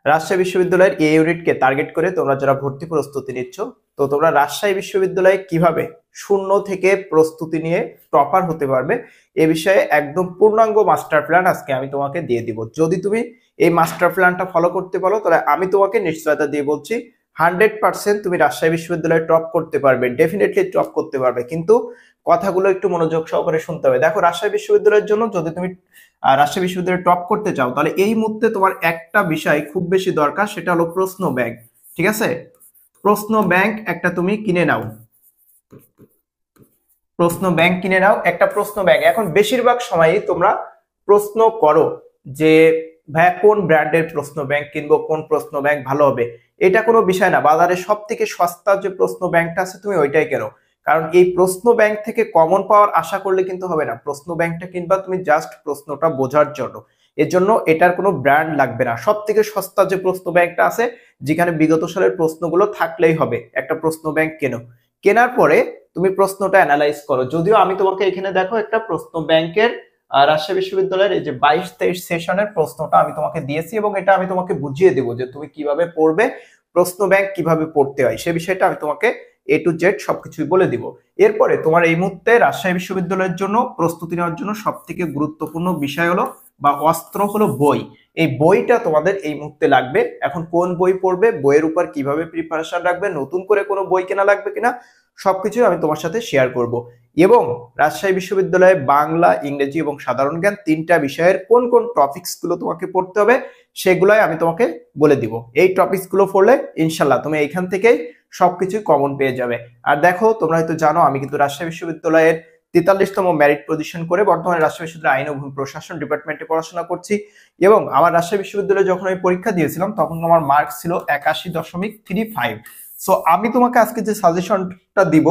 রাজশাহী বিশ্ববিদ্যালয়ের এ ইউনিটকে টার্গেট করে তোমরা যারা ভর্তি প্রস্তুতি নিচ্ছ, তো তোমরা রাজশাহী বিশ্ববিদ্যালয়ে কিভাবে শূন্য থেকে প্রস্তুতি নিয়ে টপার হতে পারবে এ বিষয়ে একদম পূর্ণাঙ্গ মাস্টার প্ল্যান আজকে আমি তোমাকে দিয়ে দিব। যদি তুমি এই মাস্টার প্ল্যানটা ফলো করতে পারো তাহলে আমি তোমাকে নিশ্চয়তা দিয়ে বলছি 100% তুমি রাজশাহী বিশ্ববিদ্যালয়ে টপ করতে পারবে, ডেফিনেটলি টপ করতে পারবে। কিন্তু কথাগুলো একটু মনোযোগ সহকারে শুনতে হবে। দেখো, রাজশাহী বিশ্ববিদ্যালয়ের জন্য যদি তুমি রাজশাহী বিশ্ববিদ্যালয়ে টপ করতে চাও তাহলে এই মুহূর্তে তোমার একটা বিষয় খুব বেশি দরকার, সেটা হলো প্রশ্ন ব্যাংক। ঠিক আছে, প্রশ্ন ব্যাংক একটা তুমি কিনে নাও, প্রশ্ন ব্যাংক কিনে নাও একটা প্রশ্ন ব্যাংক। এখন বেশিরভাগ সময়ই তোমরা প্রশ্ন করো যে ভাইয়া কোন ব্র্যান্ডের প্রশ্ন ব্যাংক কিনবো, কোন প্রশ্ন ব্যাংক ভালো হবে। এটা কোনো বিষয় না, বাজারে সব থেকে সস্তা যে প্রশ্ন ব্যাংকটা আছে তুমি ওইটাই কেনো। কারণ এই প্রশ্ন ব্যাংক থেকে কমন পাওয়ার আশা করলে কিন্তু হবে না। প্রশ্ন ব্যাংকটা কিনবা তুমি জাস্ট প্রশ্নটা বোঝার জন্য, এর জন্য এটার কোনো ব্র্যান্ড লাগবে না। সব থেকে সস্তা যে প্রশ্ন ব্যাংকটা আছে, যেখানে বিগত সালের প্রশ্নগুলো থাকলেই হবে, একটা প্রশ্ন ব্যাংক কেনো। কেনার পরে তুমি প্রশ্নটা অ্যানালাইজ করো। যদিও আমি তোমাকে এখানে দেখো একটা প্রশ্ন ব্যাংকের রাজশাহী বিশ্ববিদ্যালয়ের এই যে 22-23 সেশনের প্রশ্নটা আমি তোমাকে দিয়েছি এবং এটা আমি তোমাকে বুঝিয়ে দেবো যে তুমি কিভাবে পড়বে, প্রশ্ন ব্যাংক কিভাবে পড়তে হয় সে বিষয়টা আমি তোমাকে এ টু জেড সবকিছুই বলে দিব। এরপরে তোমার এই মুহূর্তে রাজশাহী বিশ্ববিদ্যালয়ের জন্য প্রস্তুতি নেওয়ার জন্য সব থেকে গুরুত্বপূর্ণ বিষয় হলো বা অস্ত্র হলো বই। এই বইটা তোমাদের এই মুহূর্তে লাগবে। এখন কোন বই পড়বে, বইয়ের উপর কিভাবে প্রিপারেশন রাখবে, নতুন করে কোনো বই কেনা লাগবে কিনা, সবকিছু আমি তোমার সাথে শেয়ার করব। এবং রাজশাহী বিশ্ববিদ্যালয়ে বাংলা, ইংরেজি এবং সাধারণ জ্ঞান তিনটা বিষয়ের কোন কোন টপিকস গুলো তোমাকে পড়তে হবে সেগুলাই আমি তোমাকে বলে দিব। এই টপিকস গুলো পড়লে ইনশাল্লাহ তুমি এইখান থেকেই সবকিছু কমন পেয়ে যাবে। আর দেখো, তোমরা হয়তো জানো আমি কিন্তু রাজশাহী বিশ্ববিদ্যালয়ের 43তম মেরিট পজিশন করে বর্তমানে রাজশাহী বিশ্ববিদ্যালয় আইন ও ভূমি প্রশাসন ডিপার্টমেন্টে পড়াশোনা করছি। এবং আমার রাজশাহী বিশ্ববিদ্যালয়ে যখন আমি পরীক্ষা দিয়েছিলাম তখন আমার মার্ক ছিল 81.35। সো আমি তোমাকে আজকে যে সাজেশনটা দিব,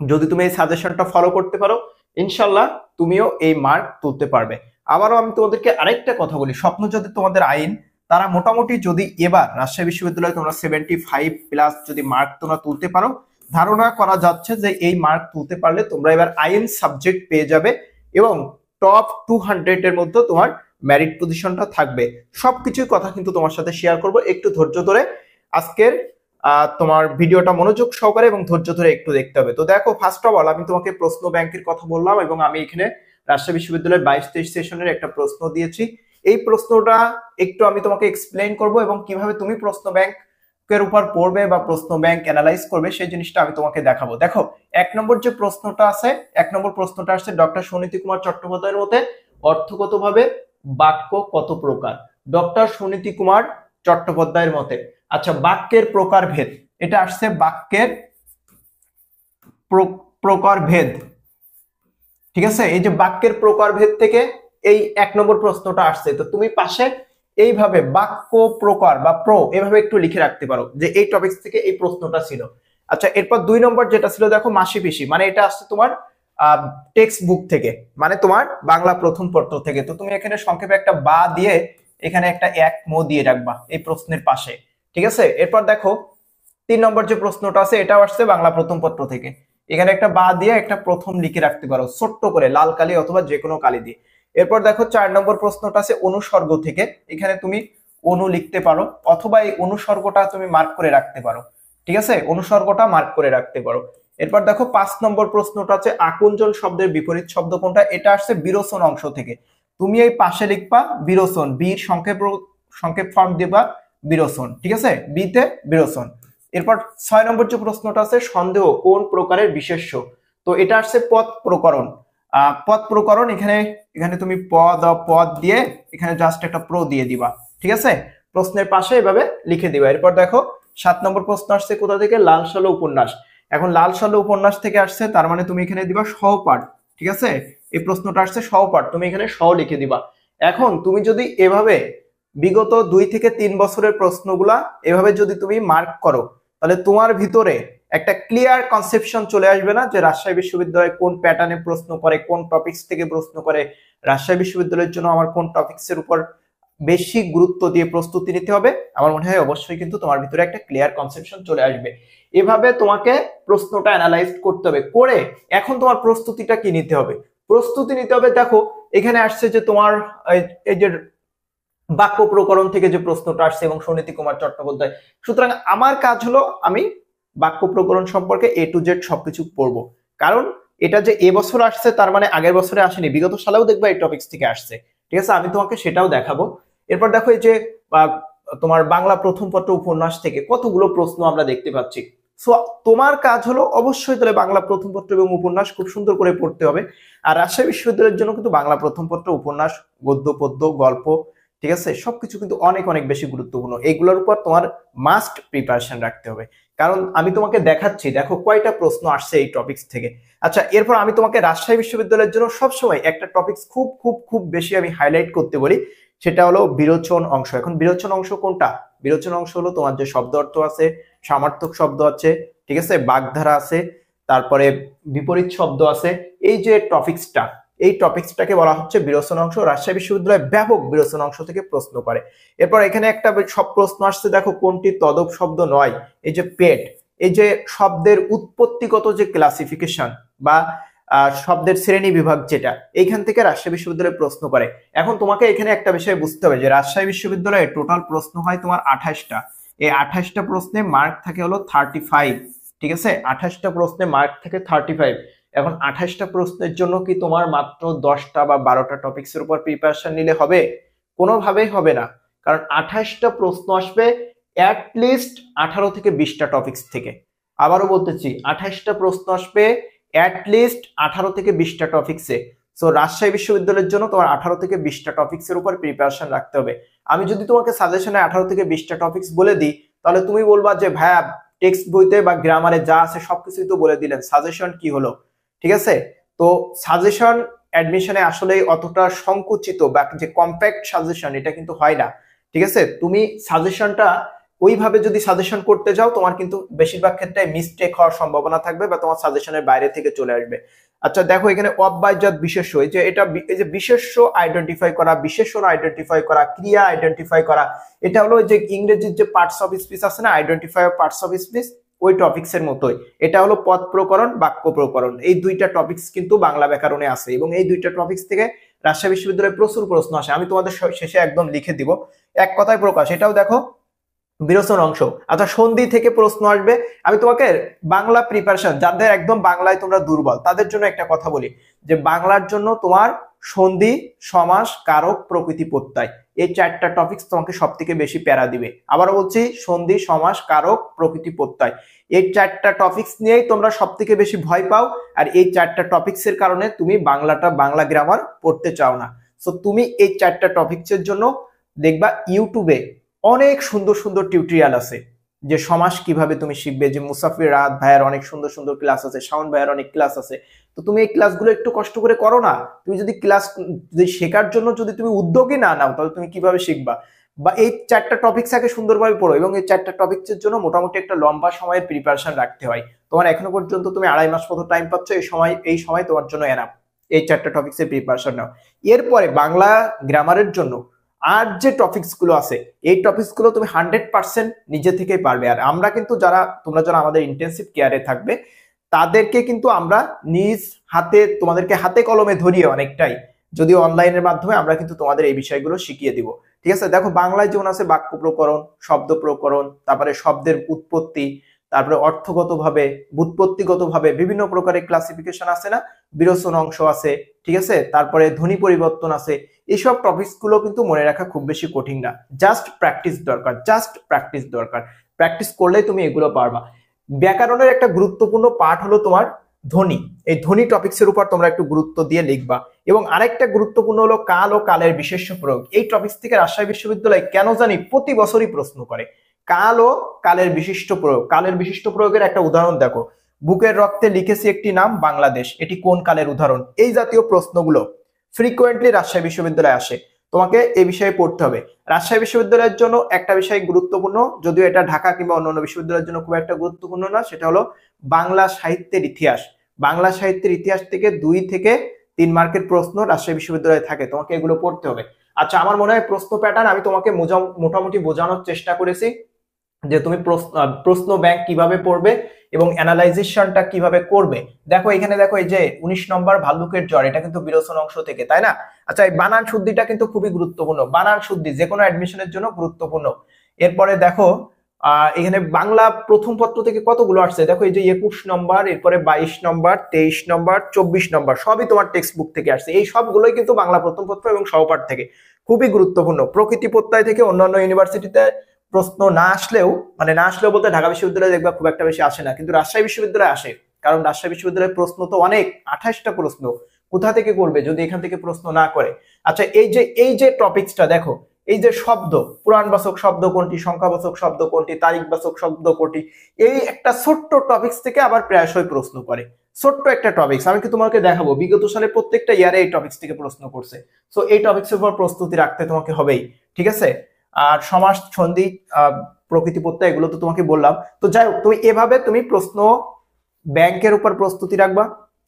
যদি তুমি এই সাজেশনটা ফলো করতে পারো ইনশাল্লাহ তুমিও এই মার্ক তুলতে পারবে। আবারও আমি তোমাদেরকে আরেকটা কথা বলি, স্বপ্ন যদি তোমাদের আইন, তারা মোটামুটি যদি এবার রাজশাহী বিশ্ববিদ্যালয়ে তোমরা 75+ যদি মার্ক তোমরা তুলতে পারো, ধারণা করা যাচ্ছে যে এই মার্ক তুলতে পারলে তোমরা এবার আইন সাবজেক্ট পেয়ে যাবে এবং টপ 200 এর মধ্যে তোমার মেরিট পজিশনটা থাকবে। সবকিছুর কথা কিন্তু তোমার সাথে শেয়ার করব, একটু ধৈর্য ধরে আজকের তোমার ভিডিওটা মনোযোগ সহকারে এবং ধৈর্য ধরে একটু দেখতে হবে। তো দেখো, ফার্স্ট অফ অল আমি তোমাকে প্রশ্ন ব্যাংকের কথা বললাম এবং আমি এখানে রাজশাহী বিশ্ববিদ্যালয়ের 22-23 সেশনের একটা প্রশ্ন দিয়েছি। এই প্রশ্নটা একটু আমি তোমাকে এক্সপ্লেইন করব এবং কিভাবে তুমি প্রশ্ন ব্যাংকের উপর পড়বে বা প্রশ্ন ব্যাংক অ্যানালাইজ করবে সেই জিনিসটা আমি তোমাকে দেখাবো। দেখো, এক নম্বর যে প্রশ্নটা আছে, এক নম্বর প্রশ্নটা আসছে ডক্টর সুনীতি কুমার চট্টোপাধ্যায়ের মতে অর্থগতভাবে বাক্য কত প্রকার। ডক্টর সুনীতি কুমার চট্টোপাধ্যায়ের মতে, আচ্ছা, বাক্যের প্রকারভেদ, এটা আসছে বাক্যের প্রকারভেদ। ঠিক আছে, এই যে বাক্যের প্রকারভেদ থেকে এই এক নম্বর প্রশ্নটা আসছে। তো তুমি পাশে এইভাবে বাক্য প্রকার বা এভাবে একটু লিখে রাখতে পারো যে এই টপিক থেকে এই প্রশ্নটা ছিল। আচ্ছা, এরপর 2 নম্বর যেটা ছিল, দেখো মাসি পিসি, মানে এটা আসছে তোমার টেক্সট বুক থেকে, মানে তোমার বাংলা প্রথম পত্র থেকে। তো তুমি এখানে সংক্ষেপে একটা বা দিয়ে এখানে একটা এক মো দিয়ে রাখবা এই প্রশ্নের পাশে। ঠিক আছে, এরপর দেখো 3 নম্বর যে প্রশ্নটা আছে এটাও আসছে বাংলা প্রথম পত্র থেকে। এখানে একটা বা দিয়ে একটা প্রথম লিখে রাখতে পারো ছোট্ট করে লাল কালি অথবা যে কোনো কালি দিয়ে। এরপর দেখো 4 নম্বর প্রশ্নটা আছে অনুসর্গ থেকে, এখানে তুমি অনু লিখতে পারো অথবা এই অনুসর্গটা তুমি মার্ক করে রাখতে পারো। ঠিক আছে, অনুসর্গটা মার্ক করে রাখতে পারো। এরপর দেখো 5 নম্বর প্রশ্নটা আছে আকুঞ্চন শব্দের বিপরীত শব্দ কোনটা, এটা আসছে বিরোচন অংশ থেকে। তুমি এই পাশে লিখবা বিরোচন, বীর সংক্ষেপ ফর্ম দিবা বিরোচন। ঠিক আছে, বিতে বিরোচন। এরপর 6 নম্বর যে প্রশ্নটা আছে সন্দেহ কোন প্রকারের বিশেষ্য, তো এটা আসছে পদ প্রকরণ। পদ প্রকরণ, এখানে এখানে তুমি পদ দিয়ে এখানে জাস্ট একটা প্রো দিয়ে দিবা। ঠিক আছে, প্রশ্নের পাশে এভাবে লিখে দিবা। এরপর দেখো 7 নম্বর প্রশ্ন আসছে কোথা থেকে, লাল সালো উপন্যাস। এখন লাল সালো উপন্যাস থেকে আসছে, তার মানে তুমি এখানে দিবা সহপাঠ। ঠিক আছে, এই প্রশ্নটা আসছে সহপাঠ, তুমি এখানে সহ লিখে দিবা। এখন তুমি যদি এভাবে বিগত 2 থেকে 3 বছরের প্রশ্নগুলা এভাবে যদি তুমি মার্ক করো তাহলে তোমার ভিতরে একটা ক্লিয়ার কনসেপশন চলে আসবে না যে রাজশাহী বিশ্ববিদ্যালয় কোন প্যাটার্নে প্রশ্ন করে, কোন টপিকস থেকে প্রশ্ন করে, রাজশাহী বিশ্ববিদ্যালয়ের জন্য আমার কোন টপিকসের উপর বেশি গুরুত্ব দিয়ে প্রস্তুতি নিতে হবে। আমার মনে হয় অবশ্যই কিন্তু তোমার ভিতরে একটা ক্লিয়ার কনসেপশন চলে আসবে। এভাবে তোমাকে প্রশ্নটা অ্যানালাইজ করতে হবে, করে এখন তোমার প্রস্তুতিটা কি নিতে হবে, প্রস্তুতি নিতে হবে। দেখো এখানে আসছে যে তোমার এই যে বাক্য প্রকরণ থেকে যে প্রশ্নটা আসছে এবং সুনীতি কুমার চট্টোপাধ্যায়। সুতরাং আমার কাজ হলো আমি বাক্য প্রকরণ সম্পর্কে এ টু জেড সবকিছু পড়বো, কারণ এটা যে এবছর আসছে তার মানে আগের বছরে আসেনি, বিগত সালেও দেখবা এই টপিক্স থেকে আসছে। ঠিক আছে, আমি তোমাকে সেটাও দেখাবো। এরপর দেখো এই যে আহ, তোমার বাংলা প্রথম পত্র উপন্যাস থেকে কতগুলো প্রশ্ন আমরা দেখতে পাচ্ছি। সো তোমার কাজ হলো অবশ্যই তাহলে বাংলা প্রথম পত্র এবং উপন্যাস খুব সুন্দর করে পড়তে হবে। আর রাজশাহী বিশ্ববিদ্যালয়ের জন্য কিন্তু বাংলা প্রথম পত্র উপন্যাস, গদ্য পদ্য গল্প, ঠিক আছে, সবকিছু কিন্তু অনেক অনেক বেশি গুরুত্বপূর্ণ। এইগুলোর উপর তোমার মাস্ট প্রিপারেশন রাখতে হবে, কারণ আমি তোমাকে দেখাচ্ছি দেখো কয়টা প্রশ্ন আসছে এই টপিকস থেকে। আচ্ছা, এরপর আমি তোমাকে রাজশাহী বিশ্ববিদ্যালয়ের জন্য সবসময় একটা টপিকস খুব খুব খুব বেশি আমি হাইলাইট করতে বলি, সেটা হলো বিরোচন অংশ। এখন বিরোচন অংশ কোনটা? বিরোচন অংশ হলো তোমার যে শব্দ অর্থ আছে, সমার্থক শব্দ আছে, ঠিক আছে, বাগধারা আছে, তারপরে বিপরীত শব্দ আছে। এই যে টপিকসটা, এই টপিকসটাকে বলা হচ্ছে বিরোচন অংশ। রাজশাহী বিশ্ববিদ্যালয় ব্যাপক বিরোচন অংশ থেকে প্রশ্ন করে। এরপর এখানে একটা সব প্রশ্ন আসছে, দেখো কোনটি তদব শব্দ নয়। এই যে পেট, এই যে শব্দের উৎপত্তিগত যে ক্লাসিফিকেশন বা শব্দের শ্রেণী বিভাগ, যেটা এইখান থেকে রাজশাহী বিশ্ববিদ্যালয় প্রশ্ন করে। এখন তোমাকে এখানে একটা বিষয় বুঝতে হবে যে রাজশাহী বিশ্ববিদ্যালয়ে টোটাল প্রশ্ন হয় তোমার 28টা। এই 28টা প্রশ্নে মার্ক থাকে হলো 35। ঠিক আছে, 28টা প্রশ্নে মার্ক থাকে 35। এখন 28টা প্রশ্নের জন্য কি তোমার মাত্র 10টা বা 12টা টপিক্সের উপর প্রিপারেশন নিলে হবে? কোনোভাবেই হবে না, কারণ 28টা প্রশ্ন আসবে অ্যাটলিস্ট 18 থেকে 20টা টপিক্স থেকে। আবারও বলতেছি, 28টা প্রশ্ন আসবে অ্যাটলিস্ট 18 থেকে 20টা টপিক্সে। সো রাজশাহী বিশ্ববিদ্যালয়ের জন্য তোমার 18 থেকে 20টা টপিক্সের উপর প্রিপারেশন রাখতে হবে। আমি যদি তোমাকে সাজেশনে 18 থেকে 20টা টপিক্স বলে দিই, তাহলে তুমি বলবা যে ভাইয়া টেক্সট বইতে বা গ্রামারে যা আছে সবকিছুই তো বলে দিলেন, সাজেশন কি হলো? ঠিক আছে, তো সাজেশন অ্যাডমিশনে আসলে অতটা সংকুচিত বা যে কম্প্যাক্ট সাজেশন এটা কিন্তু হয় না। ঠিক আছে, তুমি সাজেশনটা ওইভাবে যদি সাজেশন করতে যাও, তোমার কিন্তু বেশিরভাগ ক্ষেত্রে মিস্টেক হওয়ার সম্ভাবনা থাকবে বা তোমার সাজেশনের বাইরে থেকে চলে আসবে। আচ্ছা দেখো এখানে অব্যয়জাত বিশেষ্য, এই যে এটা এই যে বিশেষ্য আইডেন্টিফাই করা, বিশেষণ আইডেন্টিফাই করা, ক্রিয়া আইডেন্টিফাই করা, এটা হলো যে ইংরেজির যে পার্টস অফ স্পিচ আছে না, identify of parts of speech, ওই টপিক্স এর মতোই। এটা হলো পদ প্রকরণ, বাক্য প্রকরণ, এই দুইটা টপিক্স কিন্তু বাংলা ব্যাকরণে আছে এবং এই দুইটা টপিক্স থেকে রাজশাহী বিশ্ববিদ্যালয়ে প্রচুর প্রশ্ন আসে। আমি তোমাদের শেষে একদম লিখে দিব, এক কথায় প্রকাশ। এটাও দেখো বিরোচন অংশ। আচ্ছা, সন্ধি থেকে প্রশ্ন আসবে। আমি তোমাকে বাংলা প্রিপারেশন, যাদের একদম বাংলায় তোমরা দুর্বল তাদের জন্য একটা কথা বলি, যে বাংলার জন্য তোমার সন্ধি, সমাস, কারক, প্রকৃতি, প্রত্যয়, এই 4টা টপিকস তোমাকে সব থেকে বেশি প্যারা দিবে। আবারও বলছি, সন্ধি, সমাস, কারক, প্রকৃতি, প্রত্যয়, এই 4টা টপিকস নিয়েই তোমরা সব থেকে বেশি ভয় পাও। আর এই 4টা টপিকস এর কারণে তুমি বাংলা গ্রামার পড়তে চাও না। সো তুমি এই 4টা টপিকস এর জন্য দেখবা ইউটিউবে অনেক সুন্দর সুন্দর টিউটোরিয়াল আছে, যে সমাস কিভাবে তুমি শিখবে, যে মুসাফির রাত ভাইয়ের অনেক সুন্দর সুন্দর ক্লাস আছে, শাওন ভাইয়ের অনেক ক্লাস আছে। তো তুমি এই ক্লাসগুলো একটু কষ্ট করে করো না। তুমি যদি ক্লাস যদি শেখার জন্য যদি তুমি উদ্যোগই না নাও, তাহলে তুমি কিভাবে শিখবা? বা এই 4টা টপিকস আগে সুন্দরভাবে পড়ো, এবং এই 4টা টপিকসের জন্য মোটামুটি একটা লম্বা সময়ের প্রিপারেশন রাখতে হয়। তোমার এখনো পর্যন্ত তুমি 2.5 মাস মতো টাইম পাচ্ছ, এই সময় তোমার জন্য এনাফ। এই 4টা টপিক্সের প্রিপারেশন নাও। এরপরে বাংলা গ্রামারের জন্য আর যে টপিকস গুলো আছে, এই টপিকস গুলো তুমি 100% নিজে থেকেই পারবে। আর আমরা কিন্তু তোমরা যারা আমাদের ইন্টেনসিভ কেয়ারে থাকবে, তাদেরকে কিন্তু আমরা নিজ হাতে তোমাদেরকে হাতে কলমে ধরিয়ে অনেকটাই, যদিও অনলাইনের মাধ্যমে, আমরা কিন্তু তোমাদের এই বিষয়গুলো শিখিয়ে দিব। ঠিক আছে, দেখো বাংলায় যেমন আছে বাক্য প্রকরণ, শব্দ প্রকরণ, তারপরে শব্দের উৎপত্তি, তারপরে অর্থগতভাবে, ব্যুৎপত্তিগতভাবে বিভিন্ন প্রকারের ক্লাসিফিকেশন আছে না, বিরোচন অংশ আছে, ঠিক আছে, তারপরে ধ্বনি পরিবর্তন আছে। এইসব টপিকস গুলো কিন্তু মনে রাখা খুব বেশি কঠিন না, জাস্ট প্র্যাকটিস দরকার, প্র্যাকটিস করলেই তুমি এগুলো পারবা। ব্যাকরণের একটা গুরুত্বপূর্ণ পার্ট হলো তোমার ধ্বনি। এই ধ্বনি টপিকস এর উপর তোমরা একটু গুরুত্ব দিয়ে লিখবা। এবং আরেকটা গুরুত্বপূর্ণ হলো কাল ও কালের বিশেষ্য প্রয়োগ। এই টপিকস থেকে রাজশাহী বিশ্ববিদ্যালয় কেন জানি প্রতি বছরই প্রশ্ন করে। কাল ও কালের বিশিষ্ট প্রয়োগ, কালের বিশিষ্ট প্রয়োগের একটা উদাহরণ দেখো, বুকের রক্তে লিখেছি একটি নাম বাংলাদেশ, এটি কোন কালের উদাহরণ? এই জাতীয় প্রশ্নগুলো ফ্রিকোয়েন্টলি রাজশাহী বিশ্ববিদ্যালয়ে আসে, তোমাকে এই বিষয়ে পড়তে হবে। রাজশাহী বিশ্ববিদ্যালয়ের জন্য একটা বিষয় গুরুত্বপূর্ণ, যদিও এটা ঢাকা কিংবা অন্যান্য বিশ্ববিদ্যালয়ের জন্য খুব একটা গুরুত্বপূর্ণ না, সেটা হলো বাংলা সাহিত্যের ইতিহাস। বাংলা সাহিত্যের ইতিহাস থেকে 2 থেকে 3 মার্কের প্রশ্ন রাজশাহী বিশ্ববিদ্যালয়ে থাকে, তোমাকে এগুলো পড়তে হবে। আচ্ছা, আমার মনে হয় প্রশ্ন প্যাটার্ন আমি তোমাকে মোটামুটি বোঝানোর চেষ্টা করেছি। যে তুমি প্রশ্ন ব্যাংক কিভাবে পড়বে এবং অ্যানালাইজেশনটা কিভাবে করবে। দেখো এখানে দেখো এই যে 19 নম্বর ভাল্লুকের জ্বর, এটা কিন্তু বিলোচন অংশ থেকে, তাই না? আচ্ছা, এই বানান শুদ্ধিটা কিন্তু খুবই গুরুত্বপূর্ণ, বানান শুদ্ধি যে কোনো অ্যাডমিশনের জন্য গুরুত্বপূর্ণ। এরপরে দেখো এখানে বাংলা প্রথম পত্র থেকে কতগুলো আসছে, দেখো এই যে 21 নম্বর, এরপরে 22 নম্বর, 23 নম্বর, 24 নম্বর, সবই তোমার টেক্সট বুক থেকে আসছে। এই সবগুলোই কিন্তু বাংলা প্রথম পত্র এবং সহপাঠ থেকে, খুবই গুরুত্বপূর্ণ। প্রকৃতি প্রত্যয় থেকে অন্যান্য ইউনিভার্সিটিতে প্রশ্ন না আসলেও, মানে না আসলেও বলতে ঢাকা বিশ্ববিদ্যালয়ে দেখবা খুব একটা বেশি আসে না, কিন্তু রাজশাহী বিশ্ববিদ্যালয়ে আসে। কারণ রাজশাহী বিশ্ববিদ্যালয়ের প্রশ্ন তো অনেক, 28টা প্রশ্ন। কোথা থেকে করবে যদি এখান থেকে প্রশ্ন না করে? আচ্ছা, এই যে টপিকসটা দেখো, এই যে শব্দ, পুরাণবাচক শব্দ কোনটি, সংখ্যাবাচক শব্দ কোনটি, তারিখবাচক শব্দ কোনটি, এই একটা ছোট্ট টপিকস থেকে আবার প্রায়শই প্রশ্ন করে। ছোট্ট একটা টপিকস, আমি কি তোমাকে দেখাবো বিগত সালে প্রত্যেকটা ইয়ারে এই টপিকস থেকে প্রশ্ন করছে। সো এই টপিকসের উপর প্রস্তুতি রাখতে তোমাকে হবেই, ঠিক আছে? আর সমাস, সন্ধি, প্রকৃতি প্রত্যয়, এগুলো তো তোমাকে বললাম। তো যাই হোক, তুমি এভাবে তুমি প্রশ্ন ব্যাংকের উপর প্রস্তুতি রাখবা,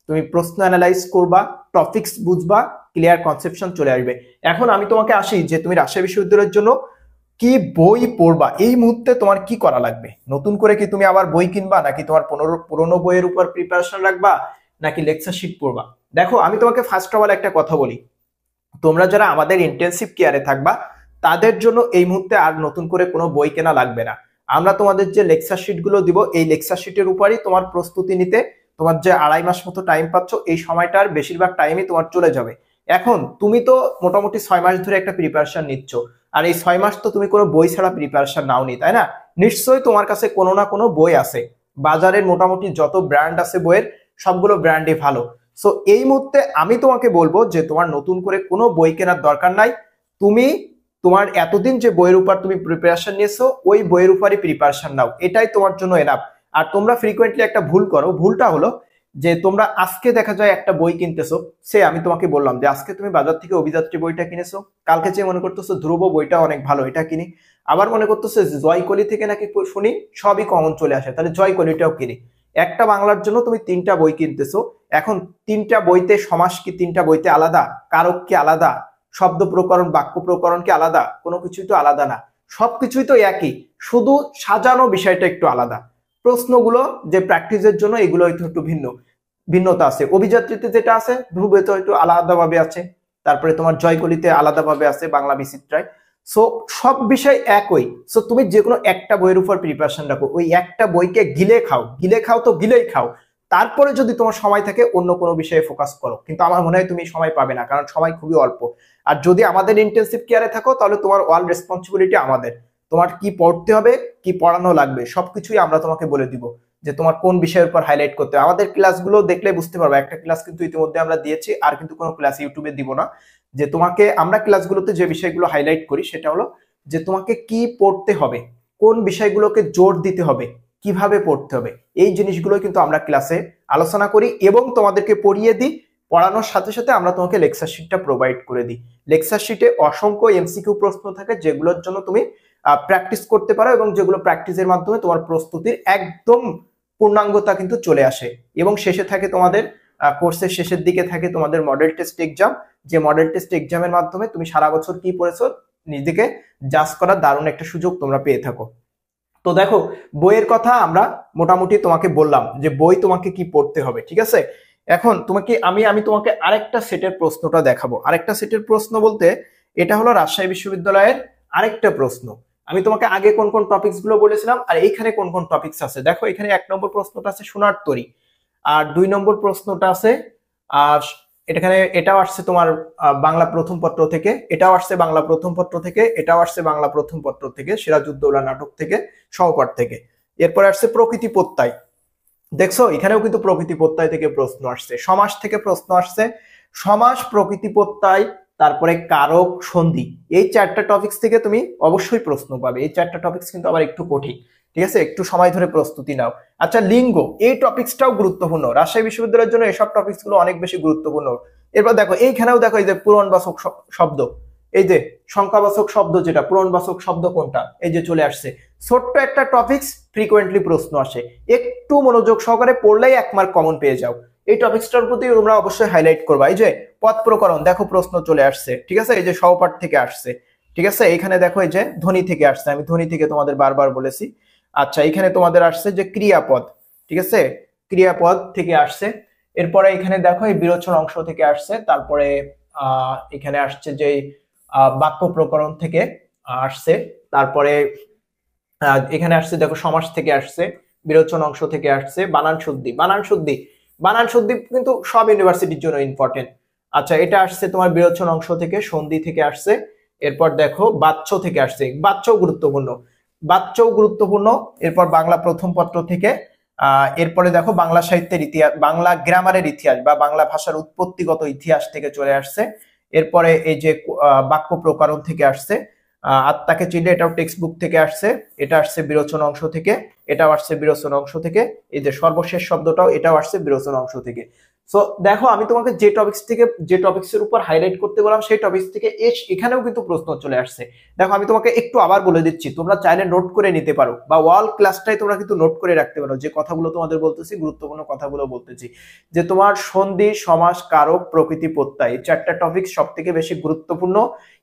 তুমি প্রশ্ন অ্যানালাইজ করবা, টপিকস বুঝবা, ক্লিয়ার কনসেপশন চলে আসবে। এখন আমি তোমাকে আসি যে তুমি রাজশাহী বিশ্ববিদ্যালয়ের জন্য কি বই পড়বা, এই মুহূর্তে তোমার কি করা লাগবে। নতুন করে কি তুমি আবার বই কিনবা, নাকি তোমার পুরোনো বইয়ের উপর প্রিপারেশন রাখবা, নাকি লেকচার শিট পড়বা? দেখো আমি তোমাকে ফার্স্ট অফ অল একটা কথা বলি, তোমরা যারা আমাদের ইন্টেনসিভ কেয়ারে থাকবা তাদের জন্য এই মুহূর্তে আর নতুন করে কোনো বই কেনা লাগবে না। আমরা তোমাদের যে লেকচার শিট গুলো দিব, এই লেকচার শিটের উপরই তোমার প্রস্তুতি নিতে তোমার যে 2.5 মাস মতো টাইম পাচ্ছ, এই সময়টার বেশিরভাগ টাইমই তোমার চলে যাবে। এখন তুমি তো মোটামুটি 6 মাস ধরে একটা প্রিপারেশন নিচ্ছ, আর এই 6 মাস তো তুমি কোনো বই ছাড়া প্রিপারেশন নাওনি, তাই না? নিশ্চয়ই তোমার কাছে কোনো না কোনো বই আছে। বাজারের মোটামুটি যত ব্র্যান্ড আছে বইয়ের, সবগুলো ব্র্যান্ডই ভালো। সো এই মুহূর্তে আমি তোমাকে বলবো যে তোমার নতুন করে কোনো বই কেনার দরকার নাই। তুমি তোমার এতদিন যে বইয়ের উপর তুমি প্রিপারেশন নিয়েছো, ওই বইয়ের উপরই প্রিপারেশন নাও, এটাই তোমার জন্য এনাফ। আর তোমরা ফ্রিকোয়েন্টলি একটা ভুল করো, ভুলটা হলো যে তোমরা আজকে দেখা যায় একটা বই কিনতেছো, সে আমি তোমাকে বললাম যে আজকে তুমি বাজার থেকে অভিযাত্রী বইটা কিনেছো, কালকে যে মনে করতেছো ধ্রুব বইটা অনেক ভালো, এটা কিনি। আবার মনে করতেছো জয়কলি থেকে নাকি শুনি সবই কমন চলে আসে, তাহলে জয়কলিটাও কিনি। একটা বাংলার জন্য তুমি 3টা বই কিনতেছো। এখন 3টা বইতে সমাস কি 3টা বইতে আলাদা, কারক কি আলাদা, শব্দ প্রকরণ, বাক্য প্রকরণ কি আলাদা? কোনো কিছুই তো আলাদা না, সবকিছুই তো একই, শুধু সাজানো বিষয়টা একটু আলাদা। প্রশ্নগুলো যে প্র্যাকটিসের জন্য, এগুলো হয়তো একটু ভিন্নতা আছে। অভিযাত্রীতে যেটা আছে, ধ্রুবে তো একটু আলাদাভাবে আছে, তারপরে তোমার জয়কলিতে আলাদাভাবে আছে, বাংলা বিচিত্রায়। সো সব বিষয় একই। সো তুমি যে কোনো একটা বইয়ের উপর প্রিপারেশন রাখো, ওই একটা বইকে গিলে খাও, গিলে খাও তো গিলেই খাও। তারপরে যদি তোমার সময় থাকে অন্য কোনো বিষয়ে ফোকাস করো, কিন্তু আমার মনে হয় তুমি সময় পাবে না, কারণ সময় খুবই অল্প। আর যদি আমাদের ইন্টেনসিভ কেয়ারে থাকো, তাহলে তোমার অল রেসপন্সিবিলিটি আমাদের। তোমার কি পড়তে হবে, কি পড়ানো লাগবে, সবকিছুই আমরা তোমাকে বলে দিব, যে তোমার কোন বিষয়ের উপর হাইলাইট করতে হবে। আমাদের ক্লাসগুলো দেখলে বুঝতে পারবে, একটা ক্লাস কিন্তু ইতিমধ্যে আমরা দিয়েছি, আর কিন্তু কোনো ক্লাস ইউটিউবে দিব না। যে তোমাকে আমরা ক্লাসগুলোতে যে বিষয়গুলো হাইলাইট করি, সেটা হলো যে তোমাকে কি পড়তে হবে, কোন বিষয়গুলোকে জোর দিতে হবে, কিভাবে পড়তে হবে, এই জিনিসগুলো কিন্তু আমরা ক্লাসে আলোচনা করি এবং তোমাদেরকে পড়িয়ে দিই। পড়ানোর সাথে সাথে আমরা তোমাকে লেকচার শিটটা প্রোভাইড করে দিই। লেকচার শিটে অসংখ্য এমসিকিউ প্রশ্ন থাকে, যেগুলোর জন্য তুমি প্র্যাকটিস করতে পারো, এবং যেগুলো প্র্যাকটিসের মাধ্যমে তোমার প্রস্তুতির একদম পূর্ণাঙ্গতা কিন্তু চলে আসে। এবং শেষে থাকে তোমাদের কোর্সের শেষের দিকে থাকে তোমাদের মডেল টেস্ট এক্সাম, যে মডেল টেস্ট এক্সামের মাধ্যমে তুমি সারা বছর কি পড়েছো নিজেকে জাজ করার দারুণ একটা সুযোগ তোমরা পেয়ে থাকো। তো দেখো, বইয়ের কথা আমরা মোটামুটি তোমাকে বললাম যে বই তোমাকে কি পড়তে হবে, ঠিক আছে? এখন তোমাকে আমি তোমাকে আরেকটা সেটের প্রশ্নটা দেখাবো। আরেকটা সেটের প্রশ্ন বলতে এটা হলো রাজশাহী বিশ্ববিদ্যালয়ের আরেকটা প্রশ্ন। আমি তোমাকে আগে কোন কোন টপিকস গুলো বলেছিলাম আর এইখানে কোন কোন টপিকস আছে। দেখো এখানে 1 নম্বর প্রশ্নটা আছে সোনার তরী, আর 2 নম্বর প্রশ্নটা আছে এখানে এটাও আসছে তোমার বাংলা প্রথম পত্র থেকে, এটাও আসছে বাংলা প্রথম পত্র থেকে, এটাও আসছে বাংলা প্রথম পত্র থেকে, সিরাজউদ্দৌলা নাটক থেকে, সহপাঠ থেকে। এরপরে আসছে প্রকৃতি প্রত্যয়। দেখছো এখানেও কিন্তু প্রকৃতি প্রত্যয় থেকে প্রশ্ন আসছে, সমাস থেকে প্রশ্ন আসছে, সমাস, প্রকৃতি প্রত্যয়, তারপরে কারক, সন্ধি, এই 4টা টপিকস থেকে তুমি অবশ্যই প্রশ্ন পাবে। এই 4টা টপিকস কিন্তু আবার একটু কঠিন, ঠিক আছে? একটু সময় ধরে প্রস্তুতি নাও। আচ্ছা, লিঙ্গ, এই টপিকসটাও গুরুত্বপূর্ণ, রাজশাহী বিশ্ববিদ্যালয়ের জন্য এসব টপিকস গুলো অনেক বেশি গুরুত্বপূর্ণ। এরপর দেখো এইখানেও দেখো এই যে পুরনবাচক শব্দ, এই যে সংখ্যাবাচক শব্দ, যেটা পুরনবাচক শব্দ কোনটা, এই যে চলে আসছে। ছোট্ট একটা টপিকস, ফ্রিকোয়েন্টলি প্রশ্ন আসে, একটু মনোযোগ সহকারে পড়লেই 1 মার্ক কমন পেয়ে যাও। এই টপিকসটার প্রতি তোমরা অবশ্যই হাইলাইট করবা। এই যে পদ প্রকরণ, দেখো প্রশ্ন চলে আসছে, ঠিক আছে? এই যে সহপাঠ থেকে আসছে, ঠিক আছে, এখানে দেখো এই যে ধ্বনি থেকে আসছে, আমি ধ্বনি থেকে তোমাদের বারবার বলেছি। আচ্ছা, এখানে তোমাদের আসছে যে ক্রিয়াপদ, ঠিক আছে, ক্রিয়াপদ থেকে আসছে। এরপরে এখানে দেখো এই বিরোচন অংশ থেকে আসছে। তারপরে এখানে আসছে যে বাক্য প্রকরণ থেকে আসছে। তারপরে এখানে আসছে দেখো সমাস থেকে আসছে, বিরোচন অংশ থেকে আসছে, বানান শুদ্ধি, বানান শুদ্ধি, বানান শুদ্ধি কিন্তু সব ইউনিভার্সিটির জন্য ইম্পর্টেন্ট। আচ্ছা, এটা আসছে তোমার বিরোচন অংশ থেকে, সন্ধি থেকে আসছে। এরপর দেখো বাচ্য থেকে আসছে, বাচ্যও গুরুত্বপূর্ণ, বাচ্যও গুরুত্বপূর্ণ। এরপর বাংলা প্রথম পত্র থেকে, এরপরে দেখো বাংলা সাহিত্যের ইতিহাস, বাংলা গ্রামারের ইতিহাস বা বাংলা ভাষার উৎপত্তিগত ইতিহাস থেকে চলে আসছে। এরপরে এই যে বাক্য প্রকরণ থেকে আসছে, আত্মাকে চিনলে, এটাও টেক্সট বুক থেকে আসছে। এটা আসছে বিরোচন অংশ থেকে, এটাও আসছে বিরোচন অংশ থেকে। এই যে সর্বশেষ শব্দটাও এটাও আসছে বিরোচন অংশ থেকে। সো দেখো আমি তোমাকে যে টপিক্স থেকে, যে টপিক্স এর উপর হাইলাইট করতে বললাম সেই টপিক্স থেকে এখানেও কিন্তু প্রশ্ন চলে আসছে। দেখো আমি তোমাকে একটু আবার বলে দিচ্ছি, তোমরা চাইলে নোট করে নিতে পারো বা ওয়াল ক্লাসটাই তোমরা কিন্তু নোট করে রাখতে পারো, যে কথাগুলো তোমাদের বলতেছি, গুরুত্বপূর্ণ কথাগুলো বলতেছি। যে তোমার সন্ধি, সমাস, কারক, প্রকৃতি, প্রত্যয়, এই চারটা টপিক্স সব থেকে বেশি গুরুত্বপূর্ণ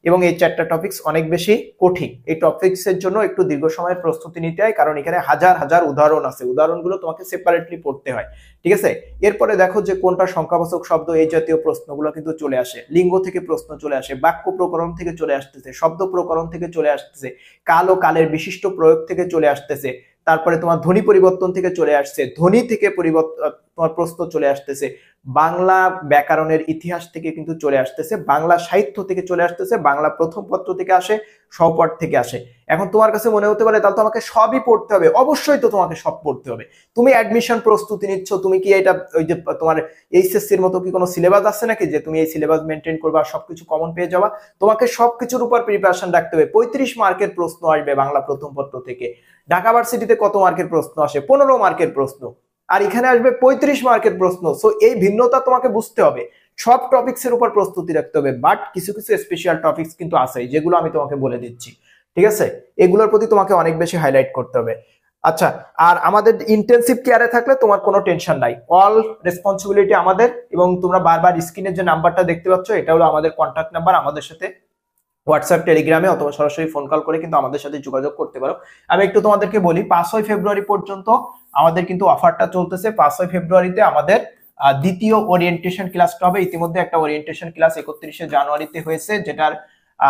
এবং এই চারটা টপিক্স অনেক বেশি কঠিন। এই টপিক্স এর জন্য একটু দীর্ঘ সময়ের প্রস্তুতি নিতে হয়, কারণ এখানে হাজার হাজার উদাহরণ আছে, উদাহরণগুলো তোমাকে সেপারেটলি পড়তে হয়, ঠিক আছে। এরপরে দেখো যে কোনটা সংখ্যাবাচক শব্দ, এই জাতীয় প্রশ্নগুলো কিন্তু চলে আসে, লিঙ্গ থেকে প্রশ্ন চলে আসে, বাক্য প্রকরণ থেকে চলে আসতেছে, শব্দ প্রকরণ থেকে চলে আসতেছে, কাল ও কালের বিশিষ্ট প্রয়োগ থেকে চলে আসতেছে। তারপরে তোমার ধ্বনি পরিবর্তন থেকে চলে আসছে, ধ্বনি থেকে পরিবর্তন তোমার প্রশ্ন চলে আসতেছে, বাংলা ব্যাকরণের ইতিহাস থেকে কিন্তু চলে আসতেছে, বাংলা সাহিত্য থেকে চলে আসতেছে, বাংলা প্রথম পত্র থেকে আসে, সহপাঠ থেকে আসে। এখন তোমার কাছে মনে হতে পারে তাহলে তো আমাকে সবই পড়তে হবে, অবশ্যই তো তোমাকে সব পড়তে হবে। তুমি অ্যাডমিশন প্রস্তুতি নিচ্ছ, তুমি কি এটা ওই যে তোমার এইচএসসির মতো কি কোনো সিলেবাস আছে নাকি যে তুমি এই সিলেবাস মেনটেন করবা, সবকিছু কমন পেয়ে যাবা? তোমাকে সবকিছুর উপর প্রিপারেশন রাখতে হবে। 35 মার্কের প্রশ্ন আসবে বাংলা প্রথম পত্র থেকে। ঢাকা ভার্সিটিতে কত মার্কের প্রশ্ন আসে? 15 মার্কের প্রশ্ন, আর এখানে আসবে 35 মার্কের প্রশ্ন। সো এই ভিন্নতা তোমাকে বুঝতে হবে, সব টপিক্স এর উপর প্রস্তুতি রাখতে হবে, বাট কিছু কিছু স্পেশাল টপিক্স কিন্তু আছে যেগুলো আমি তোমাকে বলে দিচ্ছি, ঠিক আছে। এগুলোর প্রতি তোমাকে অনেক বেশি হাইলাইট করতে হবে। আচ্ছা, আর আমাদের ইন্টেনসিভ কেয়ারে থাকলে তোমার কোনো টেনশন নাই, অল রেসপন্সিবিলিটি আমাদের। এবং তোমরা বারবার স্ক্রিনে যে নাম্বারটা দেখতে পাচ্ছ এটা হলো আমাদের কন্ট্যাক্ট নাম্বার, আমাদের সাথে হোয়াটসঅ্যাপ, টেলিগ্রামে অথবা সরাসরি ফোন কল করে কিন্তু আমাদের সাথে যোগাযোগ করতে পারো। আমি একটু তোমাদেরকে বলি, 5ই ফেব্রুয়ারি পর্যন্ত আমাদের কিন্তু অফারটা চলতেছে। 5ই ফেব্রুয়ারিতে আমাদের দ্বিতীয় ওরিয়েন্টেশন ক্লাসটা হবে। ইতিমধ্যে একটা ওরিয়েন্টেশন ক্লাস 31শে জানুয়ারিতে হয়েছে, যেটার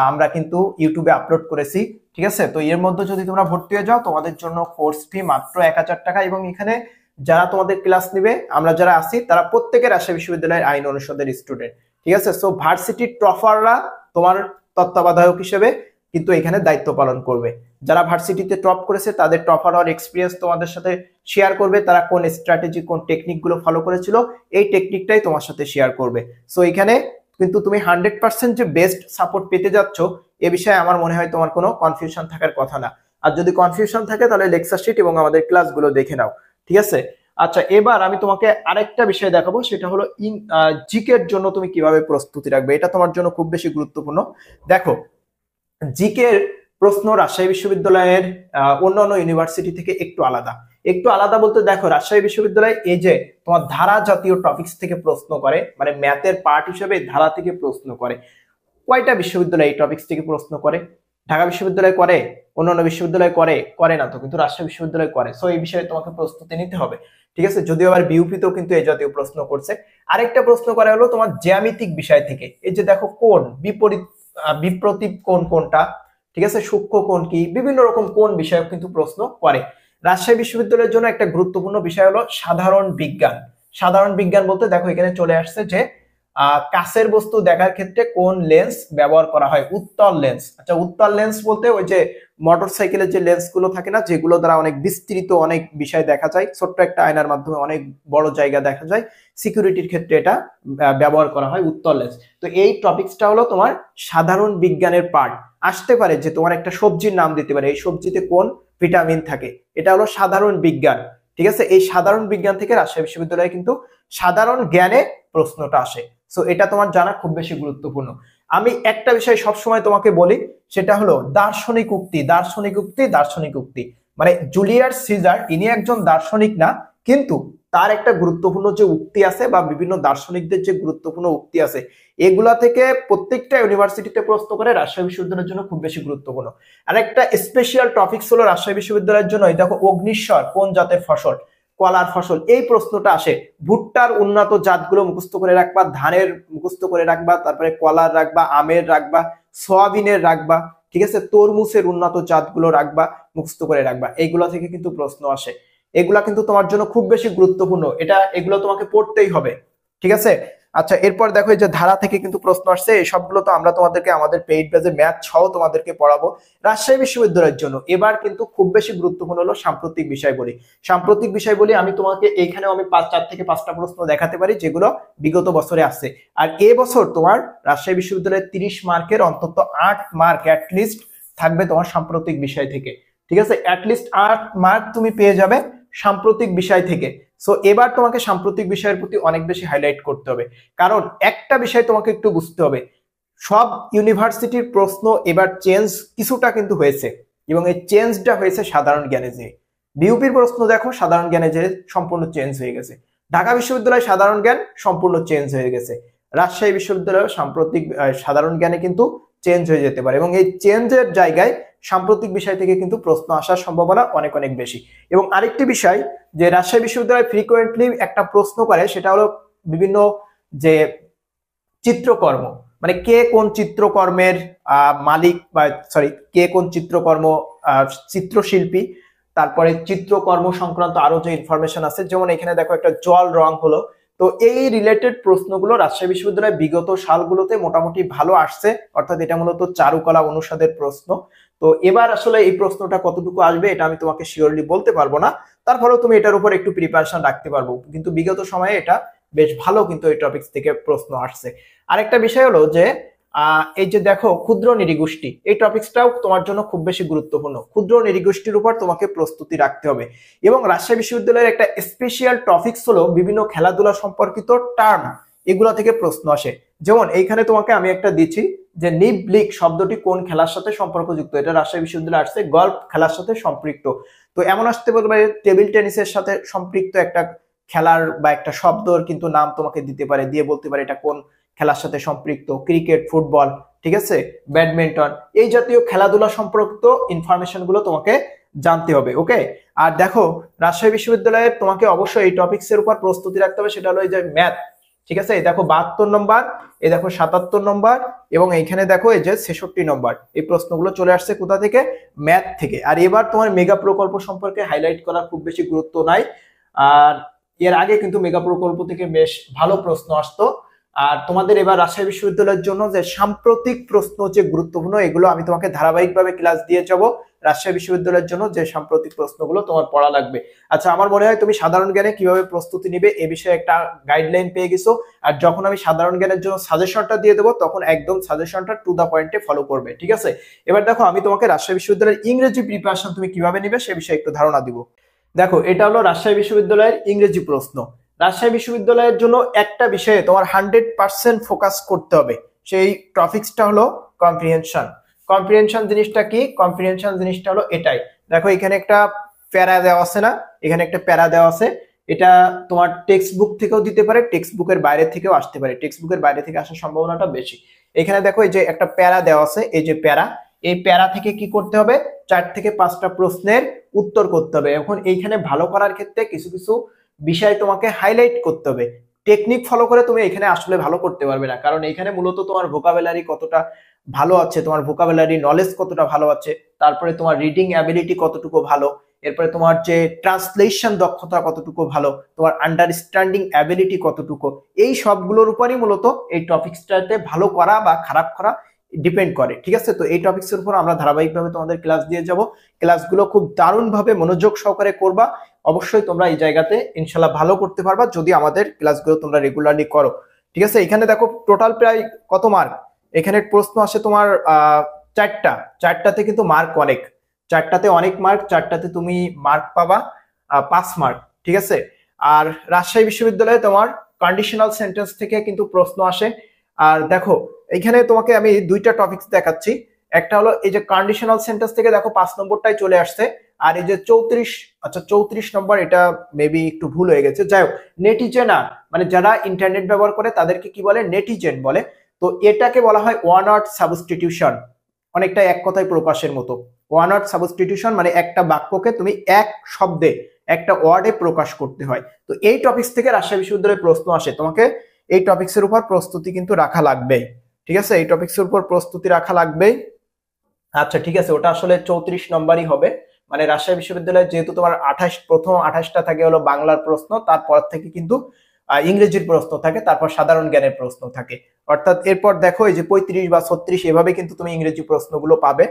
আমরা কিন্তু ইউটিউবে আপলোড করেছি, ঠিক আছে। তো এর মধ্যে যদি তোমরা ভর্তি হয়ে যাও, তোমাদের জন্য কোর্স ফি মাত্র 1000 টাকা। এবং এখানে যারা তোমাদের ক্লাস নিবে, আমরা যারা আছি, তারা প্রত্যেকের রাজশাহী বিশ্ববিদ্যালয়ের আইন অনুষদের স্টুডেন্ট, ঠিক আছে। সো ভার্সিটির টপাররা তোমার তত্ত্বাবধায়ক হিসেবে কিন্তু এখানে দায়িত্ব পালন করবে। যারা ভার্সিটিতে টপ করেছে তাদের টপার হওয়ার এক্সপিরিয়েন্স তোমাদের সাথে শেয়ার করবে, তারা কোন স্ট্র্যাটেজি, কোন টেকনিক গুলো ফলো করেছিল, এই টেকনিকটাই তোমার সাথে শেয়ার করবে। সো এখানে কিন্তু তুমি 100% যে বেস্ট সাপোর্ট পেতে যাচ্ছ, এ বিষয়ে আমার মনে হয় তোমার কোনো কনফিউশন থাকার কথা না। আর যদি কনফিউশন থাকে তাহলে লেকচার শিট এবং আমাদের ক্লাসগুলো দেখে নাও, ঠিক আছে। আচ্ছা, এবার আমি তোমাকে আরেকটা বিষয় দেখাবো, সেটা হলো জিকের জন্য তুমি কিভাবে প্রস্তুতি রাখবে। এটা তোমার জন্য খুব বেশি গুরুত্বপূর্ণ। দেখো, জিকের প্রশ্ন রাজশাহী বিশ্ববিদ্যালয়ের অন্যান্য ইউনিভার্সিটি থেকে একটু আলাদা। একটু আলাদা বলতে দেখো, রাজশাহী বিশ্ববিদ্যালয় এই যে তোমার ধারা জাতীয় টপিকস থেকে প্রশ্ন করে, মানে ম্যাথের পার্ট হিসেবে ধারা থেকে প্রশ্ন করে। কয়টা বিশ্ববিদ্যালয় এই টপিকস থেকে প্রশ্ন করে? ঢাকা বিশ্ববিদ্যালয় করে, অন্যান্য বিশ্ববিদ্যালয় করে? করে না তো, কিন্তু রাজশাহী বিশ্ববিদ্যালয় করে। সো এই বিষয়ে তোমাকে প্রস্তুতি নিতে হবে, ঠিক আছে। যদিও আবার বিউপিতেও কিন্তু এই জাতীয় প্রশ্ন করছে। আরেকটা প্রশ্ন করা হলো তোমার জ্যামিতিক বিষয় থেকে। এই যে দেখো, কোণ, বিপরীত বিপ্রতীপ কোণ কোনটা, ঠিক আছে, সূক্ষ্ম কোণ কি, বিভিন্ন রকম কোণ বিষয়ক কিন্তু প্রশ্ন করে। রাজশাহী বিশ্ববিদ্যালয়ের জন্য একটা গুরুত্বপূর্ণ বিষয় হলো সাধারণ বিজ্ঞান। সাধারণ বিজ্ঞান বলতে দেখো এখানে চলে আসছে যে কাছের বস্তু দেখার ক্ষেত্রে কোন লেন্স ব্যবহার করা হয়? উত্তল লেন্স। আচ্ছা, উত্তল লেন্স বলতে ওই যে মোটরসাইকেলের যে লেন্স গুলো থাকে না, যেগুলো দ্বারা অনেক বিস্তৃত অনেক বিষয় দেখা যায়, ছোট্ট একটা আয়নার মাধ্যমে অনেক বড় জায়গা দেখা যায়, সিকিউরিটির ক্ষেত্রে এটা ব্যবহার করা হয়, উত্তল লেন্স। তো এই টপিকসটা হলো তোমার সাধারণ বিজ্ঞানের পার্ট। আসতে পারে যে তোমার একটা সবজির নাম দিতে পারে, এই সবজিতে কোন ভিটামিন থাকে, এটা হলো সাধারণ বিজ্ঞান, ঠিক আছে। এই সাধারণ বিজ্ঞান থেকে রাজশাহী বিশ্ববিদ্যালয়ে কিন্তু সাধারণ জ্ঞানে প্রশ্নটা আসে। সো এটা তোমার জানা খুব বেশি গুরুত্বপূর্ণ। আমি একটা বিষয় সবসময় তোমাকে বলি, সেটা হলো দার্শনিক উক্তি, দার্শনিক উক্তি, দার্শনিক উক্তি। মানে জুলিয়াস সিজার ইনি একজন দার্শনিক না, কিন্তু তার একটা গুরুত্বপূর্ণ যে উক্তি আছে বা বিভিন্ন দার্শনিকদের যে গুরুত্বপূর্ণ উক্তি আছে, এগুলা থেকে প্রত্যেকটা ইউনিভার্সিটিতে প্রশ্ন করে রাজশাহী বিশ্ববিদ্যালয়ের জন্য খুব বেশি গুরুত্বপূর্ণ। আর একটা স্পেশাল টপিকস হলো রাজশাহী বিশ্ববিদ্যালয়ের জন্য, দেখো অগ্নিশ্বর কোন জাতের ফসল, কলার ফসল, এই প্রশ্নটা আসে। ভুট্টার উন্নত জাতগুলো মুখস্থ করে রাখবা, ধানের মুখস্থ করে রাখবা, তারপরে কলার রাখবা, আমের রাখবা, সয়াবিনের রাখবা, ঠিক আছে, তরমুজের উন্নত জাতগুলো রাখবা, মুখস্থ করে রাখবা। এইগুলা থেকে কিন্তু প্রশ্ন আসে, এগুলা কিন্তু তোমার জন্য খুব বেশি গুরুত্বপূর্ণ, এগুলো তোমাকে পড়তেই হবে, ঠিক আছে। আচ্ছা, এরপর দেখো এই যে ধারা থেকে কিন্তু প্রশ্ন আসছে, এই সবগুলো তো আমরা তোমাদেরকে আমাদের পেইড পেজে ম্যাথ সহ তোমাদেরকে পড়াবো। রাজশাহী বিশ্ববিদ্যালয়ের জন্য এবার কিন্তু খুব বেশি গুরুত্বপূর্ণ হলো সাম্প্রতিক বিষয়বলি। সাম্প্রতিক বিষয়বলি আমি তোমাকে এইখানেও আমি 4 থেকে 5টা প্রশ্ন দেখাতে পারি যেগুলো বিগত বছরে আসছে। আর এবছর তোমার রাজশাহী বিশ্ববিদ্যালয়ের 30 মার্কের অন্তত 8 মার্ক অ্যাটলিস্ট থাকবে তোমার সাম্প্রতিক বিষয় থেকে, ঠিক আছে। অ্যাটলিস্ট 8 মার্ক তুমি পেয়ে যাবে সাম্প্রতিক বিষয় থেকে। সো এবার তোমাকে সাম্প্রতিক বিষয়ের প্রতি অনেক বেশি হাইলাইট করতে হবে, কারণ একটা বিষয় তোমাকে একটু বুঝতে হবে, সব ইউনিভার্সিটির প্রশ্ন এবার চেঞ্জ কিছুটা কিন্তু হয়েছে, এবং এই চেঞ্জটা হয়েছে সাধারণ জ্ঞানে যে। বিউপির প্রশ্ন দেখো সাধারণ জ্ঞানে যে সম্পূর্ণ চেঞ্জ হয়ে গেছে, ঢাকা বিশ্ববিদ্যালয় সাধারণ জ্ঞান সম্পূর্ণ চেঞ্জ হয়ে গেছে, রাজশাহী বিশ্ববিদ্যালয় সাম্প্রতিক সাধারণ জ্ঞানে কিন্তু চেঞ্জ হয়ে যেতে পারে, এবং এই চেঞ্জের জায়গায় সাম্প্রতিক বিষয় থেকে কিন্তু প্রশ্ন আসার সম্ভাবনা অনেক অনেক বেশি। এবং আরেকটি বিষয় যে রাজশাহী বিশ্ববিদ্যালয় ফ্রিকোয়েন্টলি একটা প্রশ্ন করে, সেটা হলো বিভিন্ন যে চিত্রকর্ম, মানে কে কোন চিত্রকর্মের মালিক, বা সরি কে কোন চিত্রকর্ম চিত্রশিল্পী, তারপরে চিত্রকর্ম সংক্রান্ত আরো যে ইনফরমেশন আছে, যেমন এখানে দেখো একটা জল রং হলো। তো এই রিলেটেড প্রশ্নগুলো রাজশাহী বিশ্ববিদ্যালয় বিগত সালগুলোতে মোটামুটি ভালো আসছে, অর্থাৎ এটা মূলত চারুকলা অনুষদের প্রশ্ন। তো এবার আসলে এই প্রশ্নটা কতটুকু আসবে এটা আমি তোমাকে শিওরলি বলতে পারবো না, তারপরেও তুমি এটার উপর একটু প্রিপারেশন রাখতে পারবো, কিন্তু বিগত সময়ে এটা বেশ ভালো কিন্তু এই টপিক থেকে প্রশ্ন আসছে। আরেকটা বিষয় হলো যে এই যে দেখো ক্ষুদ্র নৃগোষ্ঠী, এই টপিকসটাও তোমার জন্য খুব বেশি গুরুত্বপূর্ণ। ক্ষুদ্র নৃগোষ্ঠীর উপর তোমাকে প্রস্তুতি রাখতে হবে, এবং রাজশাহী বিশ্ববিদ্যালয়ের একটা স্পেশাল টপিকস হলো বিভিন্ন খেলাধুলা সম্পর্কিত টার্ম, এগুলা থেকে প্রশ্ন আসে। যেমন এইখানে তোমাকে আমি একটা দিচ্ছি যে নিবলিক শব্দটি কোন খেলার সাথে সম্পর্কযুক্ত, এটা রাজশাহী বিশ্ববিদ্যালয়ে আসছে, গল্ফ খেলার সাথে সম্পৃক্ত। তো এমন আসতে পারে টেবিল টেনিসের সাথে সম্পৃক্ত একটা খেলার বা একটা শব্দর কিন্তু নাম তোমাকে দিতে পারে, দিয়ে বলতে পারে এটা কোন খেলার সাথে সম্পৃক্ত, ক্রিকেট, ফুটবল, ঠিক আছে, ব্যাডমিন্টন, এই জাতীয় খেলাধুলা সম্পর্কিত ইনফরমেশন গুলো তোমাকে জানতে হবে, ওকে। আর দেখো রাজশাহী বিশ্ববিদ্যালয়ের তোমাকে অবশ্যই এই টপিকস এর উপর প্রস্তুতি রাখতে হবে, সেটা হলো এই যে ম্যাথ, ঠিক আছে। এই দেখো 72 নম্বর, এই দেখো 77 নম্বর, এবং এইখানে দেখো এই যে 66 নম্বর, এই প্রশ্নগুলো চলে আসছে কোথা থেকে, ম্যাথ থেকে। আর এবার তোমার মেগা প্রকল্প সম্পর্কে হাইলাইট করার খুব বেশি গুরুত্ব নাই, আর এর আগে কিন্তু মেগা প্রকল্প থেকে বেশ ভালো প্রশ্ন আসতো। আর তোমাদের এবার রাজশাহী বিশ্ববিদ্যালয়ের জন্য যে সাম্প্রতিক প্রশ্ন যে গুরুত্বপূর্ণ, এগুলো আমি তোমাকে ধারাবাহিকভাবে ক্লাস দিয়ে যাব। রাজশাহী বিশ্ববিদ্যালয়ের জন্য যে সাম্প্রতিক প্রশ্নগুলো তোমার পড়া লাগবে। আচ্ছা, আমার মনে হয় তুমি সাধারণ জ্ঞানে কিভাবে প্রস্তুতি নিবে এ বিষয়ে একটা গাইডলাইন পেয়ে গেছো। আর যখন আমি সাধারণ জ্ঞানের জন্য সাজেশনটা দিয়ে দেবো, তখন একদম সাজেশনটা টু দা পয়েন্টে ফলো করবে, ঠিক আছে। এবার দেখো আমি তোমাকে রাজশাহী বিশ্ববিদ্যালয়ের ইংরেজি প্রিপারেশন তুমি কিভাবে নিবে সে বিষয়ে একটু ধারণা দিব। দেখো এটা হলো রাজশাহী বিশ্ববিদ্যালয়ের ইংরেজি প্রশ্ন। রাজশাহী বিশ্ববিদ্যালয়ের জন্য একটা বিষয়ে তোমার 100% ফোকাস করতে হবে, সেই টপিকসটা হলো কম্প্রিহেনশন। কম্প্রিহেনশন জিনিসটা কি? কম্প্রিহেনশন জিনিসটা হলো এটাই, দেখো এখানে একটা প্যারা দেওয়া আছে না, এখানে একটা প্যারা দেওয়া আছে, এটা তোমার টেক্সট বুক থেকেও দিতে পারে, টেক্সট বুকের বাইরে থেকেও আসতে পারে, টেক্সট বুকের বাইরে থেকে আসার সম্ভাবনাটা বেশি। এখানে দেখো এই যে একটা প্যারা দেওয়া আছে, এই যে প্যারা, এই প্যারা থেকে কি করতে হবে, 4 থেকে 5টা প্রশ্নের উত্তর করতে হবে। এখন এইখানে ভালো করার ক্ষেত্রে কিছু কিছু বিষয় তোমাকে হাইলাইট করতে হবে, টেকনিক ফলো করে তুমি এখানে আসলে ভালো করতে পারবে না, কারণ এখানে মূলত তোমার ভোকাবুলারি কতটা ভালো আছে, তোমার ভোকাবুলারি নলেজ কতটা ভালো আছে, তারপরে তোমার রিডিং অ্যাবিলিটি কতটুকু ভালো, এরপরে তোমার যে ট্রান্সলেশন দক্ষতা কতটুকু ভালো, তোমার আন্ডারস্ট্যান্ডিং অ্যাবিলিটি কতটুকু, এই সবগুলোর উপরই মূলত এই টপিকসটাতে ভালো করা বা খারাপ করা ডিপেন্ড করে, ঠিক আছে। তো এই টপিকসের উপর আমরা ধারাবাহিকভাবে তোমাদের ক্লাস দিয়ে যাব, ক্লাসগুলো খুব দারুণভাবে মনোযোগ সহকারে করবা, অবশ্যই তোমরা এই জায়গাতে ইনশাল্লাহ ভালো করতে পারবা যদি আমাদের ক্লাসগুলো তোমরা রেগুলারলি করো, ঠিক আছে। এখানে দেখো টোটাল প্রায় কত মার্ক, এখানে প্রশ্ন আসে তোমার 4টাতে কিন্তু মার্ক অনেক, 4টাতে অনেক মার্ক, 4টাতে তুমি মার্ক পাবা 5 মার্ক, ঠিক আছে। আর রাজশাহী বিশ্ববিদ্যালয়ে তোমার কন্ডিশনাল সেন্টেন্স থেকে কিন্তু প্রশ্ন আসে। আর দেখো এখানে তোমাকে আমি 2টা টপিকস দেখাচ্ছি, একটা হলো এই যে কন্ডিশনাল সেন্টেন্স থেকে দেখো 5 নম্বরটাই চলে আসছে, আর এই যে 34, আচ্ছা 34 নম্বর, এটা মেবি একটু ভুল হয়ে গেছে, যাই হোক নেটিজেনার মানে যারা ইন্টারনেট ব্যবহার করে তাদেরকে কি বলে, নেটিজেন বলে। তো এটাকে বলা হয় ওয়ান ওয়ার্ড সাবস্টিটিউশন, অনেকটা এক কথায় প্রকাশের মতো। ওয়ান ওয়ার্ড সাবস্টিটিউশন মানে একটা বাক্যকে তুমি এক শব্দে একটা ওয়ার্ডে প্রকাশ করতে হয়। তো এই টপিক্স থেকে রাজশাহী বিশ্ববিদ্যালয়ের প্রশ্ন আসে, তোমাকে এই টপিক্সের উপর প্রস্তুতি কিন্তু রাখা লাগবেই, ঠিক আছে, এই টপিক্সের উপর প্রস্তুতি রাখা লাগবেই। আচ্ছা ঠিক আছে, ওটা আসলে 34 নম্বরই হবে, মানে রাজশাহী বিশ্ববিদ্যালয়ে যেহেতু তোমার প্রথম 28টা থাকে হলো বাংলার প্রশ্ন, তারপর থেকে কিন্তু ইংরেজির প্রশ্ন থাকে, তারপর সাধারণ জ্ঞানের প্রশ্ন থাকে, অর্থাৎ এরপর দেখো এই যে 35 বা 36 এভাবে কিন্তু তুমি ইংরেজি প্রশ্নগুলো পাবে।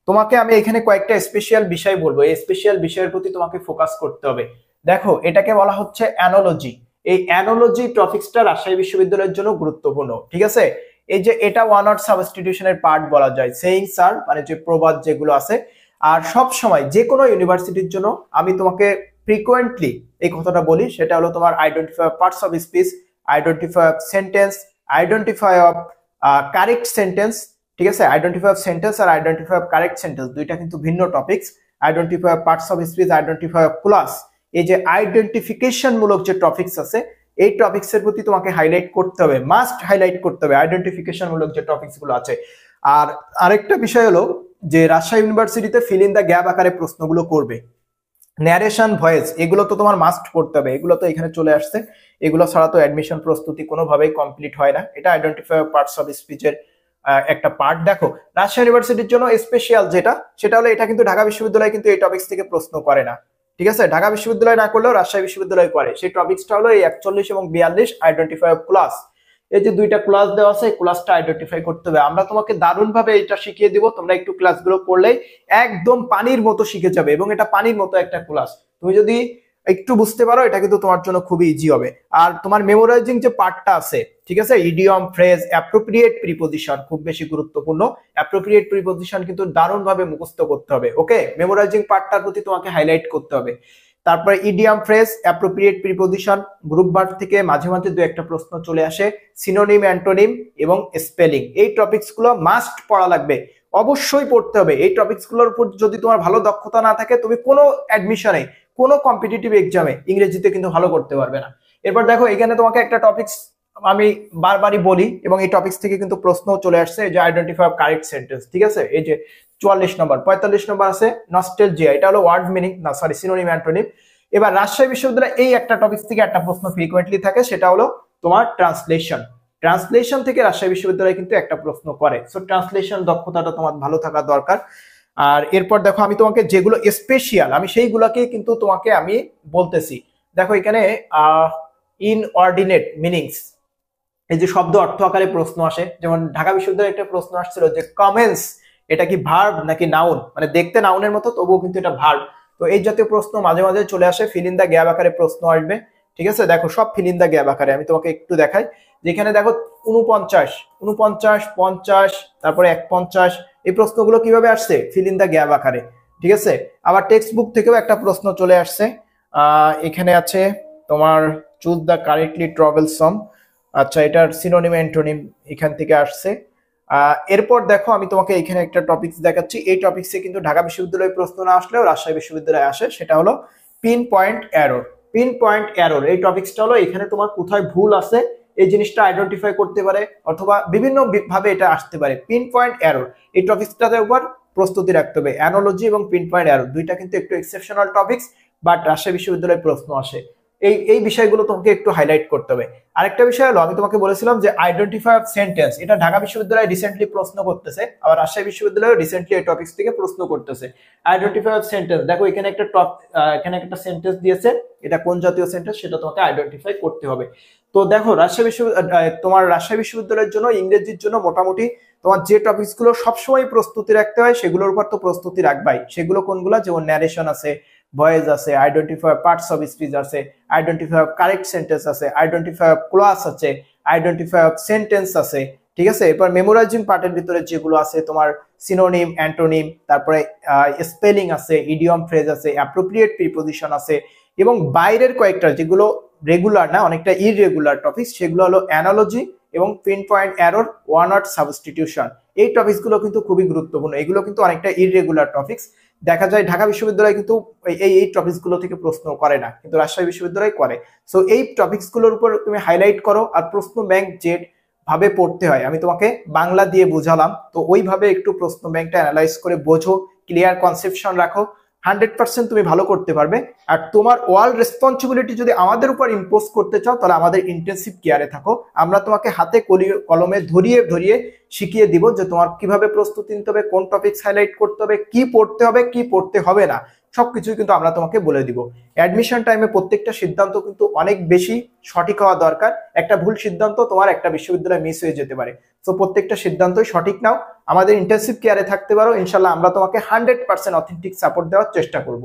তোমাকে আমি এখানে কয়েকটা স্পেশাল বিষয় বলবো, এই স্পেশাল বিষয়ের প্রতি তোমাকে ফোকাস করতে হবে। দেখো এটাকে বলা হচ্ছে অ্যানোলজি। এই অ্যানোলজি টপিক্সটা রাজশাহী বিশ্ববিদ্যালয়ের জন্য গুরুত্বপূর্ণ, ঠিক আছে। এই যে এটা ওয়ান ওয়ার্ড সাবস্টিটিউশনের পার্ট বলা যায়, সেইং স্যার মানে যে প্রবাদ যেগুলো আছে। আর সব সময় যে কোনো ইউনিভার্সিটির জন্য আমি তোমাকে ফ্রিকোয়েন্টলি এই কথাটা বলি, সেটা হলো তোমার identify parts of speech, identify of sentence, identify of correct sentence, ঠিক আছে। আইডেন্টিফাই অফ সেন্টেন্স আর আইডেন্টিফাই অফ কারেক্ট সেন্টেন্স দুইটা কিন্তু ভিন্ন topics. Identify of parts of speech, identify of class, এই যে আইডেন্টিফিকেশন মূলক যে টপিকস আছে এই টপিক্স এর প্রতি তোমাকে হাইলাইট করতে হবে, মাস্ট হাইলাইট করতে হবে আইডেন্টিফিকেশন মূলক যে টপিকস গুলো আছে। আর আরেকটা বিষয় হলো যে রাজশাহী ইউনিভার্সিটিতে ফিল ইন দ্য গ্যাপ আকারে প্রশ্নগুলো করবে, ন্যারেশন ভয়েস এগুলো তো তোমার মাস্ট করতে হবে, এগুলো তো এখানে চলে আসছে, এগুলো ছাড়া তো অ্যাডমিশন প্রস্তুতি কোনোভাবেই কমপ্লিট হয় না। এটা আইডেন্টিফাই পার্টস অফ স্পিচের একটা পার্ট। দেখো রাজশাহী ইউনিভার্সিটির জন্য স্পেশাল যেটা, সেটা হলো এটা কিন্তু ঢাকা বিশ্ববিদ্যালয় কিন্তু এই টপিক্স থেকে প্রশ্ন করে না, ঠিক আছে। ঢাকা বিশ্ববিদ্যালয় না করলেও রাজশাহী বিশ্ববিদ্যালয় করে, সেই টপিক্সটা হলো এই 41 এবং 42 আইডেন্টিফাই অফ ক্লাস। এই যে দুইটা ক্লাস দেওয়া আছে, ক্লাসটা আইডেন্টিফাই করতে হবে। আমরা তোমাকে দারুণ ভাবে এটা শিখিয়ে দিব, তোমরা একটু ক্লাসগুলো করলেই একদম পানির মতো শিখে যাবে, এবং এটা পানির মতো একটা ক্লাস, তুমি যদি একটু বুঝতে পারো এটা কিন্তু তোমার জন্য খুবই ইজি হবে। আর তোমার মেমোরাইজিং যে পার্টটা আছে, ঠিক আছে, ইডিয়ম, ফ্রেজ, অ্যাপ্রোপ্রিয়েট প্রিপোজিশন খুব বেশি গুরুত্বপূর্ণ। অ্যাপ্রোপ্রিয়েট প্রিপোজিশন কিন্তু দারুণ ভাবে মুখস্থ করতে হবে, ওকে। মেমোরাইজিং পার্টটার প্রতি তোমাকে হাইলাইট করতে হবে। তারপরে idiom, phrase, appropriate preposition, group verb থেকে মাঝে মাঝে দু একটা প্রশ্ন চলে আসে, সিনোনিম, অ্যান্টোনিম এবং স্পেলিং, এই টপিকস গুলো মাস্ট পড়া লাগবে, অবশ্যই পড়তে হবে। এই টপিকস গুলোর উপর যদি তোমার ভালো দক্ষতা না থাকে, তুমি কোনো অ্যাডমিশনে কোনো কম্পিটিটিভ এক্সামে ইংরেজিতে কিন্তু ভালো করতে পারবে না। এরপর দেখো এখানে তোমাকে একটা টপিকস আমি বারবারই বলি, এবং এই টপিকস থেকে কিন্তু প্রশ্ন চলে আসছে, যে আইডেন্টিফাই কারেক্ট সেন্টেন্স, ঠিক আছে। এই যে 44 নম্বর, 45 নম্বর আছে নস্টালজিয়া, এটা হলো ওয়ার্ড মিনিং না সরি সিনোনিম, অ্যান্টোনিম। এবার রাজশাহী বিশ্ববিদ্যালয়ে এই একটা টপিক থেকে একটা প্রশ্ন ফ্রিকোয়েন্টলি থাকে, সেটা হলো তোমার ট্রান্সলেশন। ট্রান্সলেশন থেকে রাজশাহী বিশ্ববিদ্যালয় কিন্তু একটা প্রশ্ন করে, সো ট্রান্সলেশন দক্ষতাটা তোমার ভালো থাকা দরকার। আর এরপর দেখো আমি তোমাকে যেগুলো স্পেশাল আমি সেইগুলোকে কিন্তু তোমাকে আমি বলতেছি। দেখো এখানে ইনঅর্ডিনেট মিনিংস, এই যে শব্দ অর্থ আকারে প্রশ্ন আসে, যেমন ঢাকা বিশ্ববিদ্যালয়ে একটা প্রশ্ন আসছিল যে কমেন্স এটা কি ভার্ব নাকি নাউন, মানে দেখতে নাউনের মতো তবুও কিন্তু এটা ভার্ব। তো এই জাতীয় প্রশ্ন মাঝে মাঝে চলে আসে, ফিল ইন দা গ্যাপ আকারে প্রশ্ন আসবে, ঠিক আছে। দেখো সব ফিল ইন দা গ্যাপ আকারে আমি তোমাকে একটু দেখাই, যেখানে দেখো 49, 50, তারপরে 51, এই প্রশ্নগুলো কিভাবে আসছে, ফিল ইন দা গ্যাপ আকারে, ঠিক আছে। আবার টেক্সট বুক থেকেও একটা প্রশ্ন চলে আসছে, এখানে আছে তোমার চুজ দা কারেক্টলি ট্রাভেলসম, আচ্ছা এটার সিনোনিম, অ্যান্টোনিম এখান থেকে আসছে। এরপর দেখো আমি তোমাকে এখানে একটা টপিকস দেখাচ্ছি, এই টপিকসে কিন্তু ঢাকা বিশ্ববিদ্যালয়ে প্রশ্ন না আসলেও রাজশাহী বিশ্ববিদ্যালয়ে আসে, সেটা হলো pin point error. Pin point error এই টপিকসটা হলো এখানে তোমার কোথায় ভুল আছে এই জিনিসটা আইডেন্টিফাই করতে পারে, অথবা বিভিন্ন ভাবে এটা আসতে পারে। পিন পয়েন্ট এরর এই টপিকসটাতে উপর প্রস্তুতি রাখতে হবে। অ্যানোলজি এবং পিন পয়েন্ট এরর দুইটা কিন্তু একটু এক্সেপশনাল টপিকস, বাট রাজশাহী বিশ্ববিদ্যালয়ে প্রশ্ন আসে, এই বিষয়গুলো তোমাকে একটু হাইলাইট করতে হবে। আরেকটা বিষয় হলো আমি তোমাকে বলেছিলাম যে আইডেন্টিফাই অফ সেন্টেন্স, এটা ঢাকা বিশ্ববিদ্যালয় রিসেন্টলি প্রশ্ন করতেছে, আবার রাজশাহী বিশ্ববিদ্যালয় রিসেন্টলি এই টপিকস থেকে প্রশ্ন করতেছে। আইডেন্টিফাই অফ সেন্টেন্স, দেখো এখানে এখানে একটা সেন্টেন্স দিয়েছে, এটা কোন জাতীয় সেন্টেন্স সেটা তোমাকে আইডেন্টিফাই করতে হবে। তো দেখো তোমার রাজশাহী বিশ্ববিদ্যালয়ের জন্য ইংরেজির জন্য মোটামুটি তোমার যে টপিকস গুলো সবসময় প্রস্তুতি রাখতে হয় সেগুলোর উপর তো প্রস্তুতি রাখবাই। সেগুলো কোনগুলো, যেমন ন্যারেশন আছে, ভয়েস আছে, আইডেন্টিফাই পার্টস অফ স্পিচ আছে, আইডেন্টিফাই অফ কারেক্ট সেন্টেন্স আছে, আইডেন্টিফাই অফ ক্লাস আছে, আইডেন্টিফাই অফ সেন্টেন্স আছে, ঠিক আছে। এরপর মেমোরাইজিং পার্টের ভিতরে যেগুলো আছে তোমার সিনোনিম, অ্যান্টোনিম, তারপরে স্পেলিং আছে, ইডিয়ম, ফ্রেজ আছে, অ্যাপ্রোপ্রিয়েট প্রিপোজিশন আছে, এবং বাইরের কয়েকটা যেগুলো রেগুলার না অনেকটা ইররেগুলার টপিকস, সেগুলো হলো অ্যানালজি এবং pin point error, one word substitution. এই টপিকস গুলো কিন্তু খুবই গুরুত্বপূর্ণ, এগুলো কিন্তু অনেকটা ইররেগুলার টপিকস। দেখা যায় ঢাকা বিশ্ববিদ্যালয় কিন্তু এই টপিকস গুলো থেকে প্রশ্ন করে না, কিন্তু রাজশাহী বিশ্ববিদ্যালয় করে। সো এই টপিকস গুলোর উপর তুমি হাইলাইট করো। আর প্রশ্ন ব্যাংক যে ভাবে পড়তে হয় আমি তোমাকে বাংলা দিয়ে বুঝালাম, তো ওইভাবে একটু প্রশ্ন ব্যাংকটা অ্যানালাইজ করে বোঝো, ক্লিয়ার কনসেপশন রাখো, 100% তুমি ভালো করতে পারবে। আর তোমার ওয়াল রেসপন্সিবিলিটি যদি আমাদের উপর ইম্পোজ করতে চাও তাহলে আমাদের ইন্টেনসিভ কেয়ারে থাকো। আমরা তোমাকে হাতে কলমে ধরিয়ে ধরিয়ে শিখিয়ে দিব যে তোমার কিভাবে প্রস্তুতি নিতে হবে, কোন টপিকস হাইলাইট করতে হবে, কি পড়তে হবে কি পড়তে হবে না, সবকিছুই কিন্তু আমরা তোমাকে বলে দিব। অ্যাডমিশন টাইমে প্রত্যেকটা সিদ্ধান্ত কিন্তু অনেক বেশি সঠিক হওয়া দরকার। একটা ভুল সিদ্ধান্ত তোমার একটা বিশ্ববিদ্যালয় মিস হয়ে যেতে পারে। তো প্রত্যেকটা সিদ্ধান্তই সঠিক নাও, আমাদের ইন্টেনসিভ কেয়ারে থাকতে পারো, ইনশাল্লাহ আমরা তোমাকে 100% অথেন্টিক সাপোর্ট দেওয়ার চেষ্টা করব।